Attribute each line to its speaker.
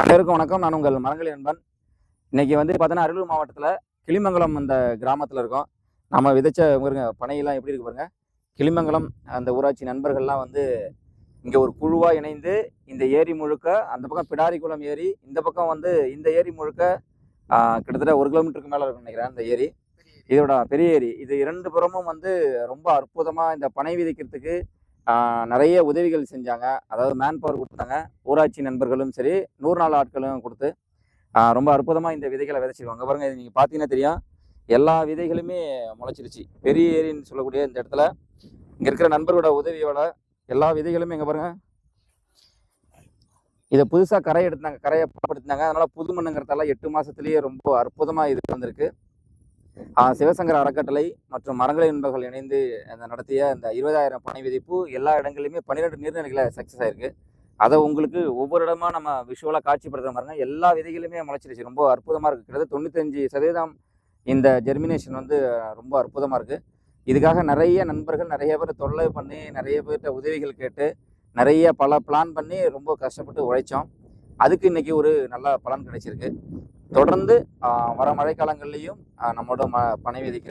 Speaker 1: அனைவருக்கும் வணக்கம். நான் உங்கள் மரங்கள் நண்பன். இன்னைக்கு வந்து பார்த்தீங்கன்னா, அரியலூர் மாவட்டத்தில் கிளிமங்கலம் அந்த கிராமத்தில் இருக்கோம். நம்ம விதைச்ச பாருங்க பனையெல்லாம் எப்படி இருக்கு பாருங்க. கிளிமங்கலம் அந்த ஊராட்சி நண்பர்கள்லாம் வந்து இங்கே ஒரு குழுவாக இணைந்து இந்த ஏரி முழுக்க, அந்த பக்கம் பிடாரிக்குளம் ஏரி, இந்த பக்கம் வந்து இந்த ஏரி முழுக்க கிட்டத்தட்ட 1 கிலோமீட்டருக்கு மேலே இருக்குன்னு நினைக்கிறேன் இந்த ஏரி. இதோட பெரிய ஏரி. இது 2 புறமும் வந்து ரொம்ப அற்புதமாக இந்த பனை விதைக்கிறதுக்கு நிறைய உதவிகள் செஞ்சாங்க. அதாவது மேன் பவர் கொடுத்தாங்க. ஊராட்சி நண்பர்களும் சரி, 100 நாள் ஆட்களும் கொடுத்து ரொம்ப அற்புதமாக இந்த விதைகளை விதைச்சிருவாங்க. பாருங்க, இது நீங்கள் பார்த்தீங்கன்னா தெரியும். எல்லா விதைகளுமே முளைச்சிருச்சு. பெரிய ஏரின்னு சொல்லக்கூடிய இந்த இடத்துல இங்கே இருக்கிற நண்பர்களோட உதவியோட எல்லா விதைகளுமே இங்கே பாருங்க. இதை புதுசாக கரையை எடுத்தாங்க, கரையை படுத்தினாங்க. அதனால புது மண்ணுங்கிறதால 8 மாசத்துலேயே ரொம்ப அற்புதமாக இது வந்திருக்கு. சிவசங்கர அறக்கட்டளை மற்றும் மரங்களை நண்பர்கள் இணைந்து நடத்திய இந்த 20,000 பனை விதைப்பு எல்லா இடங்களிலுமே 12 நீர்நிலைகளை சக்ஸஸ் ஆயிருக்கு. அதை உங்களுக்கு ஒவ்வொரு இடமா நம்ம விஷுவலாக காட்சிப்படுத்துற பாருங்க. எல்லா விதைகளுமே முளைச்சிருச்சு. ரொம்ப அற்புதமாக இருக்குது. கிட்டத்தட்ட 95% இந்த ஜெர்மினேஷன் வந்து ரொம்ப அற்புதமாக இருக்குது. இதுக்காக நிறைய நண்பர்கள் நிறைய பேர் தொல்லை பண்ணி, நிறைய பேர்கிட்ட உதவிகள் கேட்டு, நிறைய பல பிளான் பண்ணி ரொம்ப கஷ்டப்பட்டு உழைச்சோம். அதுக்கு இன்னைக்கு ஒரு நல்ல பலன் கிடைச்சிருக்கு. தொடர்ந்து வர மழைக்காலங்கள்லையும் நம்மளோட பனை விதைக்கிறது